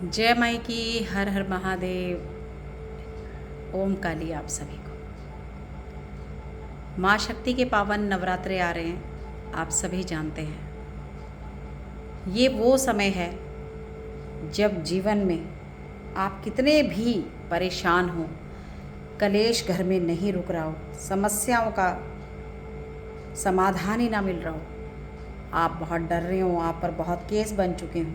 जय माई की। हर हर महादेव। ओम काली आप सभी को। माँ शक्ति के पावन नवरात्रे आ रहे हैं, आप सभी जानते हैं। ये वो समय है जब जीवन में आप कितने भी परेशान हो, कलेश घर में नहीं रुक रहा हो, समस्याओं का समाधान ही ना मिल रहा हो, आप बहुत डर रहे हो, आप पर बहुत केस बन चुके हों,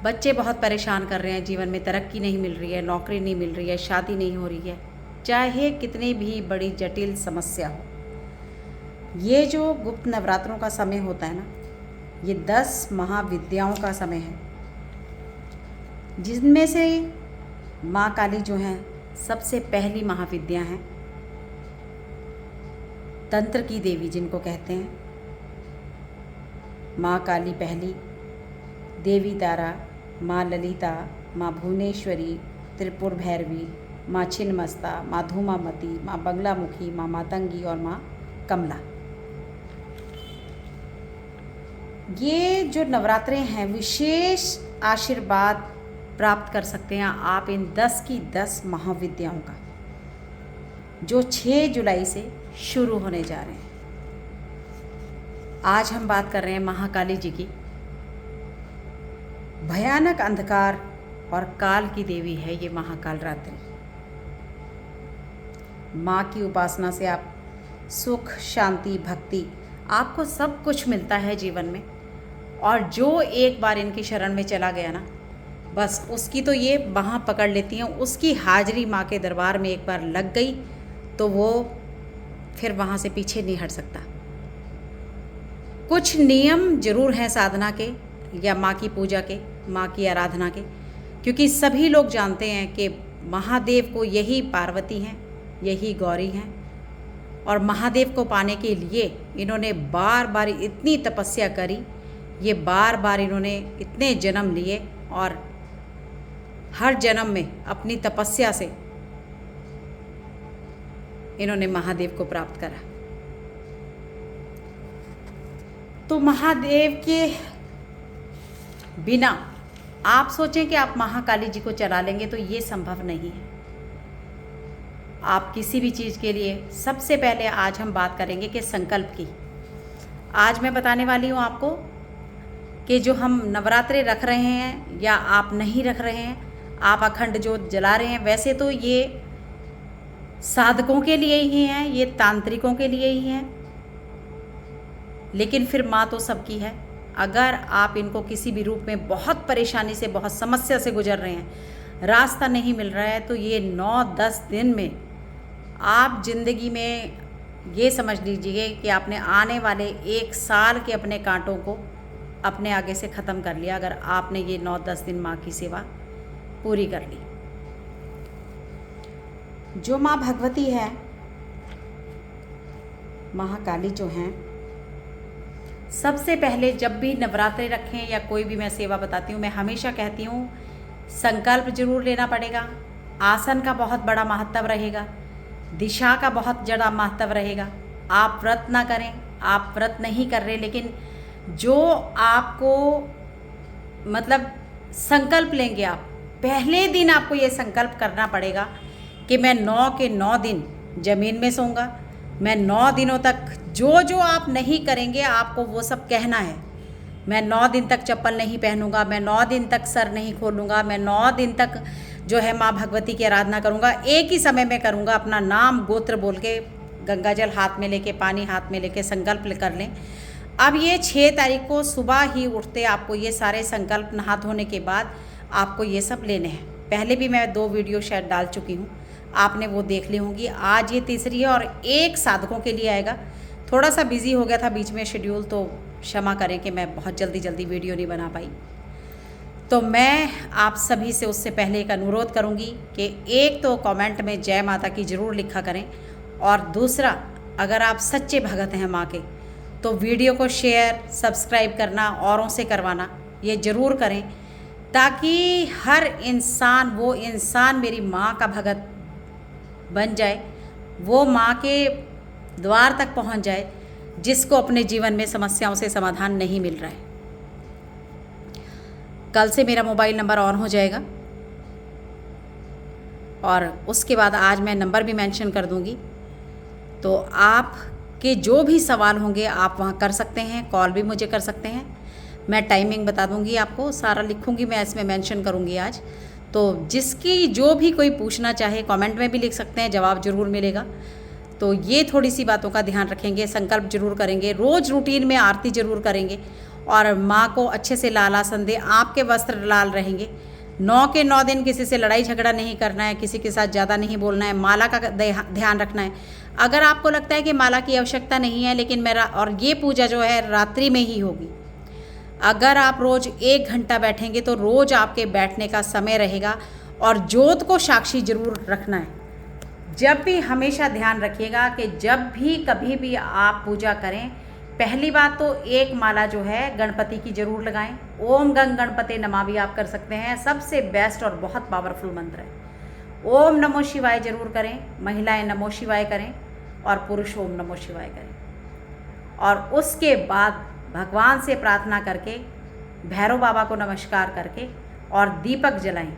बच्चे बहुत परेशान कर रहे हैं, जीवन में तरक्की नहीं मिल रही है, नौकरी नहीं मिल रही है, शादी नहीं हो रही है, चाहे कितनी भी बड़ी जटिल समस्या हो, ये जो गुप्त नवरात्रों का समय होता है ना, ये 10 महाविद्याओं का समय है, जिनमें से माँ काली जो हैं सबसे पहली महाविद्या हैं। तंत्र की देवी जिनको कहते हैं, माँ काली पहली, देवी तारा, माँ ललिता, माँ भुवनेश्वरी, त्रिपुर भैरवी, माँ छिन्नमस्ता, माँ धूमावती, माँ बगलामुखी, माँ मातंगी और माँ कमला। ये जो नवरात्रे हैं विशेष आशीर्वाद प्राप्त कर सकते हैं आप इन 10 की 10 महाविद्याओं का, जो 6 जुलाई से शुरू होने जा रहे हैं। आज हम बात कर रहे हैं महाकाली जी की। भयानक अंधकार और काल की देवी है ये महाकाल रात्रि। माँ की उपासना से आप सुख, शांति, भक्ति, आपको सब कुछ मिलता है जीवन में। और जो एक बार इनकी शरण में चला गया ना, बस उसकी तो ये बाहाँ पकड़ लेती हैं। उसकी हाजिरी माँ के दरबार में एक बार लग गई तो वो फिर वहाँ से पीछे नहीं हट सकता। कुछ नियम जरूर हैं साधना के या माँ की पूजा के, माँ की आराधना के, क्योंकि सभी लोग जानते हैं कि महादेव को यही पार्वती हैं, यही गौरी हैं। और महादेव को पाने के लिए इन्होंने बार बार इतनी तपस्या करी, ये बार बार इन्होंने इतने जन्म लिए और हर जन्म में अपनी तपस्या से इन्होंने महादेव को प्राप्त करा। तो महादेव के बिना आप सोचें कि आप महाकाली जी को चला लेंगे तो ये संभव नहीं है। आप किसी भी चीज़ के लिए सबसे पहले आज हम बात करेंगे कि संकल्प की। आज मैं बताने वाली हूँ आपको कि जो हम नवरात्रे रख रहे हैं या आप नहीं रख रहे हैं, आप अखंड ज्योत जला रहे हैं, वैसे तो ये साधकों के लिए ही हैं, ये तांत्रिकों के लिए ही हैं, लेकिन फिर माँ तो सबकी है। अगर आप इनको किसी भी रूप में बहुत परेशानी से, बहुत समस्या से गुजर रहे हैं, रास्ता नहीं मिल रहा है, तो ये 9-10 दिन में आप ज़िंदगी में ये समझ लीजिए कि आपने आने वाले 1 साल के अपने कांटों को अपने आगे से ख़त्म कर लिया, अगर आपने ये 9-10 दिन माँ की सेवा पूरी कर ली। जो माँ भगवती है, महाकाली जो हैं, सबसे पहले जब भी नवरात्रे रखें या कोई भी मैं सेवा बताती हूँ, मैं हमेशा कहती हूँ संकल्प जरूर लेना पड़ेगा। आसन का बहुत बड़ा महत्व रहेगा, दिशा का बहुत बड़ा महत्व रहेगा। आप व्रत ना करें, आप व्रत नहीं कर रहे, लेकिन जो आपको मतलब संकल्प लेंगे आप, पहले दिन आपको ये संकल्प करना पड़ेगा कि मैं 9 के 9 दिन ज़मीन में सोऊंगा। मैं 9 दिनों तक जो आप नहीं करेंगे आपको वो सब कहना है। मैं 9 दिन तक चप्पल नहीं पहनूंगा, मैं 9 दिन तक सर नहीं खोलूंगा, मैं 9 दिन तक जो है माँ भगवती की आराधना करूंगा। एक ही समय में करूंगा, अपना नाम गोत्र बोल के, गंगा जल हाथ में लेके, पानी हाथ में लेके संकल्प कर लें। अब ये 6 तारीख को सुबह ही उठते आपको ये सारे संकल्प नहा धोने के बाद आपको ये सब लेने हैं। पहले भी मैं 2 वीडियो शायद डाल चुकी हूँ, आपने वो देख ली होंगी। आज ये तीसरी है और एक साधकों के लिए आएगा। थोड़ा सा बिज़ी हो गया था बीच में शेड्यूल, तो क्षमा करें कि मैं बहुत जल्दी वीडियो नहीं बना पाई। तो मैं आप सभी से उससे पहले एक अनुरोध करूंगी कि एक तो कमेंट में जय माता की ज़रूर लिखा करें, और दूसरा अगर आप सच्चे भगत हैं माँ के तो वीडियो को शेयर, सब्सक्राइब करना, औरों से करवाना ये ज़रूर करें, ताकि हर इंसान, वो इंसान मेरी माँ का भगत बन जाए, वो माँ के द्वार तक पहुँच जाए जिसको अपने जीवन में समस्याओं से समाधान नहीं मिल रहा है। कल से मेरा मोबाइल नंबर ऑन हो जाएगा और उसके बाद आज मैं नंबर भी मेंशन कर दूंगी। तो आपके जो भी सवाल होंगे आप वहाँ कर सकते हैं, कॉल भी मुझे कर सकते हैं। मैं टाइमिंग बता दूंगी आपको, सारा लिखूंगी मैं, इसमें मेंशन करूंगी आज। तो जिसकी जो भी कोई पूछना चाहे कमेंट में भी लिख सकते हैं, जवाब ज़रूर मिलेगा। तो ये थोड़ी सी बातों का ध्यान रखेंगे, संकल्प जरूर करेंगे, रोज़ रूटीन में आरती जरूर करेंगे और माँ को अच्छे से लाल आसन दे। आपके वस्त्र लाल रहेंगे। 9 के 9 दिन किसी से लड़ाई झगड़ा नहीं करना है, किसी के साथ ज़्यादा नहीं बोलना है, माला का ध्यान रखना है। अगर आपको लगता है कि माला की आवश्यकता नहीं है, लेकिन मेरा और ये पूजा जो है रात्रि में ही होगी। अगर आप रोज़ 1 घंटा बैठेंगे तो रोज़ आपके बैठने का समय रहेगा और ज्योत को साक्षी जरूर रखना है। जब भी हमेशा ध्यान रखिएगा कि जब भी कभी भी आप पूजा करें, पहली बात तो एक माला जो है गणपति की जरूर लगाएं। ओम गंग गणपते नमः भी आप कर सकते हैं, सबसे बेस्ट और बहुत पावरफुल मंत्र है। ओम नमो शिवाय जरूर करें, महिलाएं नमो शिवाय करें और पुरुष ओम नमो शिवाय करें। और उसके बाद भगवान से प्रार्थना करके, भैरव बाबा को नमस्कार करके और दीपक जलाएं।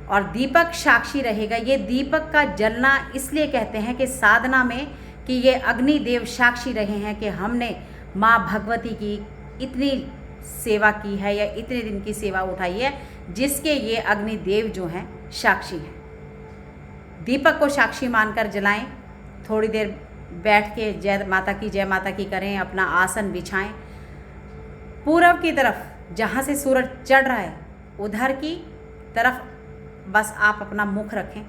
और दीपक साक्षी रहेगा। ये दीपक का जलना इसलिए कहते हैं कि साधना में कि ये अग्नि देव साक्षी रहे हैं कि हमने माँ भगवती की इतनी सेवा की है या इतने दिन की सेवा उठाई है, जिसके ये अग्नि देव जो हैं साक्षी हैं। दीपक को साक्षी मानकर जलाएं। थोड़ी देर बैठ के जय माता की करें, अपना आसन बिछाएं। पूरब की तरफ जहाँ से सूरज चढ़ रहा है उधर की तरफ बस आप अपना मुख रखें।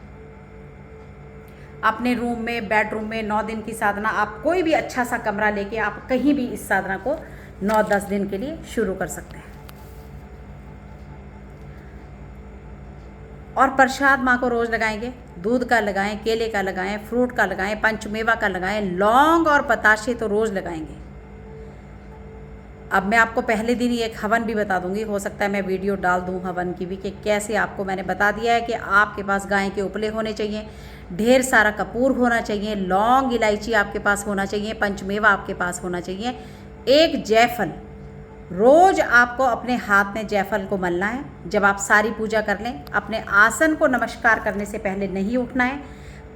अपने रूम में, बेडरूम में 9 दिन की साधना, आप कोई भी अच्छा सा कमरा लेके आप कहीं भी इस साधना को 9-10 दिन के लिए शुरू कर सकते हैं। और प्रसाद माँ को रोज़ लगाएंगे। दूध का लगाएं, केले का लगाएं, फ्रूट का लगाएं, पंचमेवा का लगाएं, लौंग और बताशे तो रोज़ लगाएंगे। अब मैं आपको पहले दिन ही एक हवन भी बता दूंगी, हो सकता है मैं वीडियो डाल दूं हवन की भी कि कैसे। आपको मैंने बता दिया है कि आपके पास गाय के उपले होने चाहिए, ढेर सारा कपूर होना चाहिए, लौंग इलायची आपके पास होना चाहिए, पंचमेवा आपके पास होना चाहिए, एक जयफल। रोज़ आपको अपने हाथ में जयफल को मलना है। जब आप सारी पूजा कर लें, अपने आसन को नमस्कार करने से पहले नहीं उठना है।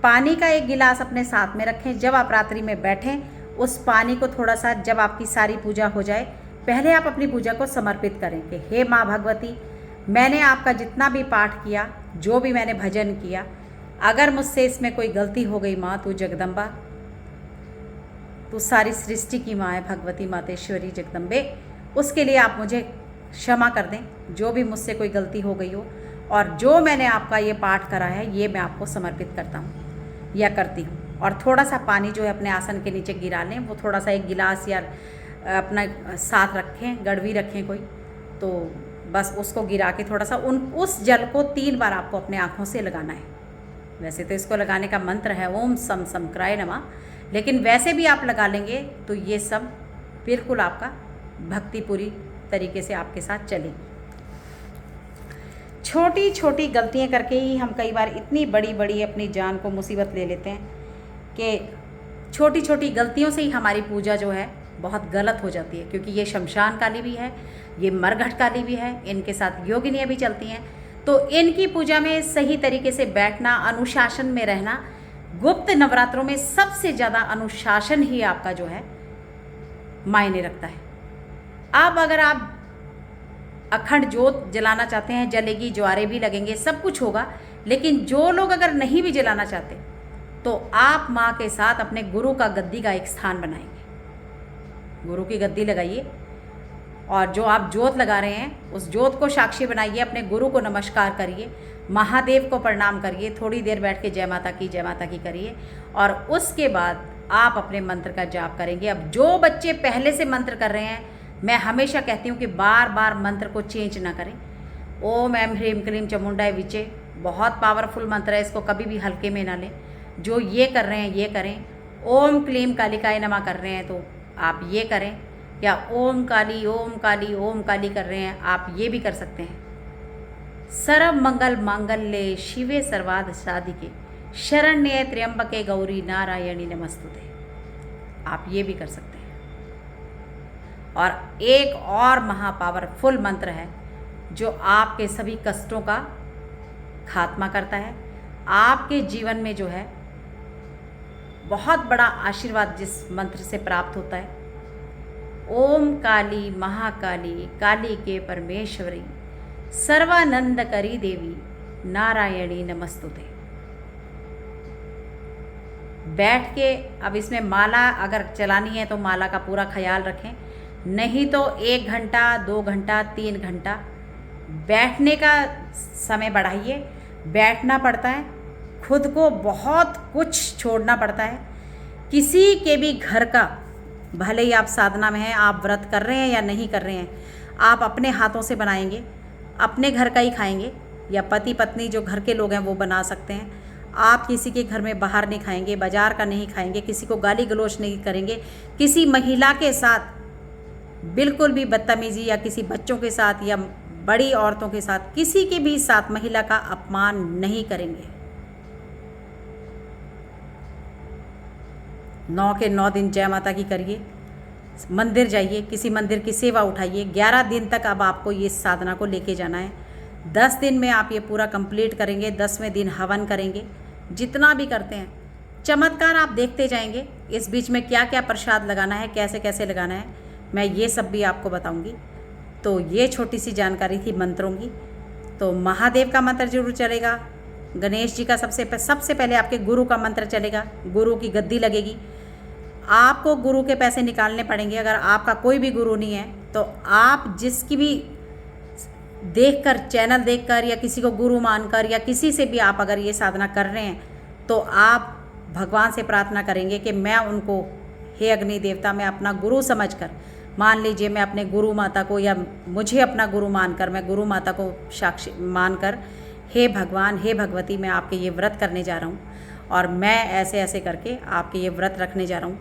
पानी का एक गिलास अपने साथ में रखें। जब आप रात्रि में बैठें, उस पानी को थोड़ा सा, जब आपकी सारी पूजा हो जाए, पहले आप अपनी पूजा को समर्पित करें कि हे माँ भगवती, मैंने आपका जितना भी पाठ किया, जो भी मैंने भजन किया, अगर मुझसे इसमें कोई गलती हो गई माँ, तू जगदम्बा, तू सारी सृष्टि की माँ है, भगवती मातेश्वरी जगदम्बे, उसके लिए आप मुझे क्षमा कर दें, जो भी मुझसे कोई गलती हो गई हो। और जो मैंने आपका ये पाठ करा है, ये मैं आपको समर्पित करता हूँ या करती हूँ। और थोड़ा सा पानी जो है अपने आसन के नीचे गिरा लें। वो थोड़ा सा एक गिलास या अपना साथ रखें, गड़वी रखें कोई, तो बस उसको गिरा के थोड़ा सा उस जल को 3 बार आपको अपने आँखों से लगाना है। वैसे तो इसको लगाने का मंत्र है ओम सम समक्राय नमः, लेकिन वैसे भी आप लगा लेंगे तो ये सब बिल्कुल आपका भक्ति पूरी तरीके से आपके साथ चलेगी। छोटी छोटी गलतियां करके ही हम कई बार इतनी बड़ी बड़ी अपनी जान को मुसीबत ले लेते हैं कि छोटी छोटी गलतियों से ही हमारी पूजा जो है बहुत गलत हो जाती है। क्योंकि ये शमशान काली भी है, ये मरघट काली भी है, इनके साथ योगिनियाँ भी चलती हैं। तो इनकी पूजा में सही तरीके से बैठना, अनुशासन में रहना, गुप्त नवरात्रों में सबसे ज़्यादा अनुशासन ही आपका जो है मायने रखता है। अब अगर आप अखंड ज्योत जलाना चाहते हैं, जलेगी, ज्वारे भी लगेंगे, सब कुछ होगा, लेकिन जो लोग अगर नहीं भी जलाना चाहते तो आप माँ के साथ अपने गुरु का गद्दी का एक स्थान बनाएंगे। गुरु की गद्दी लगाइए और जो आप ज्योत लगा रहे हैं उस ज्योत को साक्षी बनाइए, अपने गुरु को नमस्कार करिए, महादेव को प्रणाम करिए, थोड़ी देर बैठ के जय माता की करिए और उसके बाद आप अपने मंत्र का जाप करेंगे। अब जो बच्चे पहले से मंत्र कर रहे हैं, मैं हमेशा कहती हूँ कि बार बार मंत्र को चेंज ना करें। ओम ऐम ह्रीम क्लीम चामुंडाय विचे बहुत पावरफुल मंत्र है, इसको कभी भी हल्के में ना लें। जो ये कर रहे हैं ये करें। ओम क्लीम कालिकाय नमः कर रहे हैं तो आप ये करें, या ओम काली ओम काली ओम काली कर रहे हैं, आप ये भी कर सकते हैं। सर्व मंगल मांगल्ये शिवे सर्वार्थ साधिके शरण्ये त्र्यंबके गौरी नारायणी नमस्तुते, आप ये भी कर सकते हैं। और एक और महापावरफुल मंत्र है जो आपके सभी कष्टों का खात्मा करता है। आपके जीवन में जो है बहुत बड़ा आशीर्वाद जिस मंत्र से प्राप्त होता है, ओम काली महाकाली काली के परमेश्वरी सर्वानंद करी देवी नारायणी नमस्तुते। बैठ के अब इसमें माला अगर चलानी है तो माला का पूरा ख्याल रखें, नहीं तो 1 घंटा 2 घंटा 3 घंटा बैठने का समय बढ़ाइए। बैठना पड़ता है, खुद को बहुत कुछ छोड़ना पड़ता है। किसी के भी घर का, भले ही आप साधना में हैं, आप व्रत कर रहे हैं या नहीं कर रहे हैं, आप अपने हाथों से बनाएंगे, अपने घर का ही खाएंगे, या पति पत्नी जो घर के लोग हैं वो बना सकते हैं। आप किसी के घर में बाहर नहीं खाएंगे, बाजार का नहीं खाएंगे, किसी को गाली गलौज नहीं करेंगे, किसी महिला के साथ बिल्कुल भी बदतमीजी, या किसी बच्चों के साथ या बड़ी औरतों के साथ, किसी के भी साथ महिला का अपमान नहीं करेंगे। 9 के 9 दिन जय माता की करिए, मंदिर जाइए, किसी मंदिर की सेवा उठाइए। 11 दिन तक अब आपको ये साधना को लेके जाना है। 10 दिन में आप ये पूरा कंप्लीट करेंगे, 10वें दिन हवन करेंगे। जितना भी करते हैं चमत्कार आप देखते जाएंगे। इस बीच में क्या क्या प्रसाद लगाना है, कैसे कैसे लगाना है, मैं ये सब भी आपको बताऊंगी। तो ये छोटी सी जानकारी थी मंत्रों की। तो महादेव का मंत्र जरूर चलेगा, गणेश जी का सबसे पहले आपके गुरु का मंत्र चलेगा, गुरु की गद्दी लगेगी। आपको गुरु के पैसे निकालने पड़ेंगे। अगर आपका कोई भी गुरु नहीं है तो आप जिसकी भी देखकर, चैनल देखकर, या किसी को गुरु मानकर, या किसी से भी आप अगर ये साधना कर रहे हैं तो आप भगवान से प्रार्थना करेंगे कि मैं उनको, हे अग्नि देवता, मैं अपना गुरु समझकर, मान लीजिए मैं अपने गुरु माता को, या मुझे अपना गुरु मानकर, मैं गुरु माता को साक्षी मानकर, हे भगवान, हे भगवती, मैं आपके ये व्रत करने जा रहा हूँ और मैं ऐसे ऐसे करके आपके ये व्रत रखने जा रहा हूँ।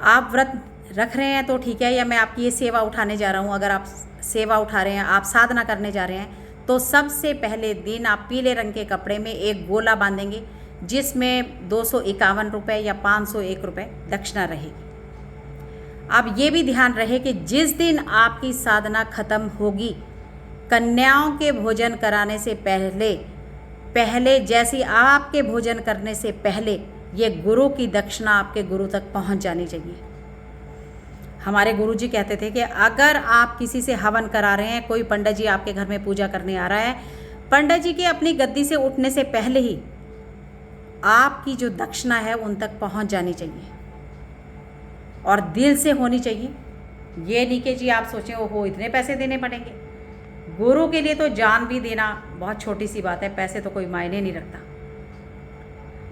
आप व्रत रख रहे हैं तो ठीक है, या मैं आपकी ये सेवा उठाने जा रहा हूँ। अगर आप सेवा उठा रहे हैं, आप साधना करने जा रहे हैं, तो सबसे पहले दिन आप पीले रंग के कपड़े में एक गोला बांधेंगे, जिसमें 251 रुपये या 501 रुपये दक्षिणा रहेगी। अब ये भी ध्यान रहे कि जिस दिन आपकी साधना खत्म होगी, कन्याओं के भोजन कराने से पहले जैसी आपके भोजन करने से पहले ये गुरु की दक्षिणा आपके गुरु तक पहुंच जानी चाहिए। हमारे गुरुजी कहते थे कि अगर आप किसी से हवन करा रहे हैं, कोई पंडित जी आपके घर में पूजा करने आ रहा है, पंडित जी के अपनी गद्दी से उठने से पहले ही आपकी जो दक्षिणा है उन तक पहुंच जानी चाहिए, और दिल से होनी चाहिए। ये नहीं कि जी आप सोचें ओहो इतने पैसे देने पड़ेंगे। गुरु के लिए तो जान भी देना बहुत छोटी सी बात है, पैसे तो कोई मायने नहीं रखता।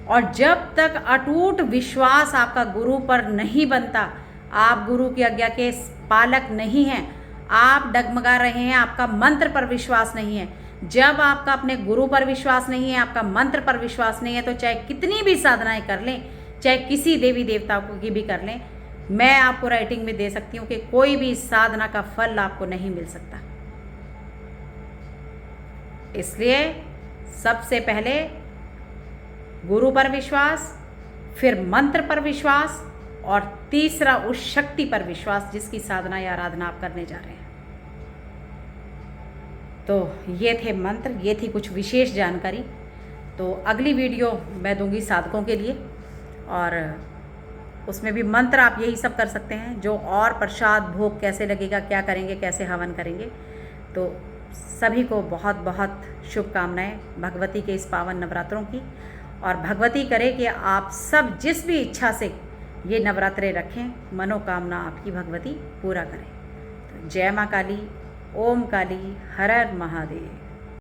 और जब तक अटूट विश्वास आपका गुरु पर नहीं बनता, आप गुरु की आज्ञा के पालक नहीं हैं, आप डगमगा रहे हैं, आपका मंत्र पर विश्वास नहीं है। जब आपका अपने गुरु पर विश्वास नहीं है, आपका मंत्र पर विश्वास नहीं है, तो चाहे कितनी भी साधनाएं कर लें, चाहे किसी देवी देवता की भी कर लें, मैं आपको राइटिंग में दे सकती हूँ कि कोई भी साधना का फल आपको नहीं मिल सकता। इसलिए सबसे पहले गुरु पर विश्वास, फिर मंत्र पर विश्वास, और तीसरा उस शक्ति पर विश्वास जिसकी साधना या आराधना आप करने जा रहे हैं। तो ये थे मंत्र, ये थी कुछ विशेष जानकारी। तो अगली वीडियो मैं दूंगी साधकों के लिए, और उसमें भी मंत्र आप यही सब कर सकते हैं जो, और प्रसाद भोग कैसे लगेगा, क्या करेंगे, कैसे हवन करेंगे। तो सभी को बहुत बहुत शुभकामनाएं भगवती के इस पावन नवरात्रों की, और भगवती करे कि आप सब जिस भी इच्छा से ये नवरात्रे रखें, मनोकामना आपकी भगवती पूरा करें। तो जय माँ काली, ओम काली, हर हर महादेव।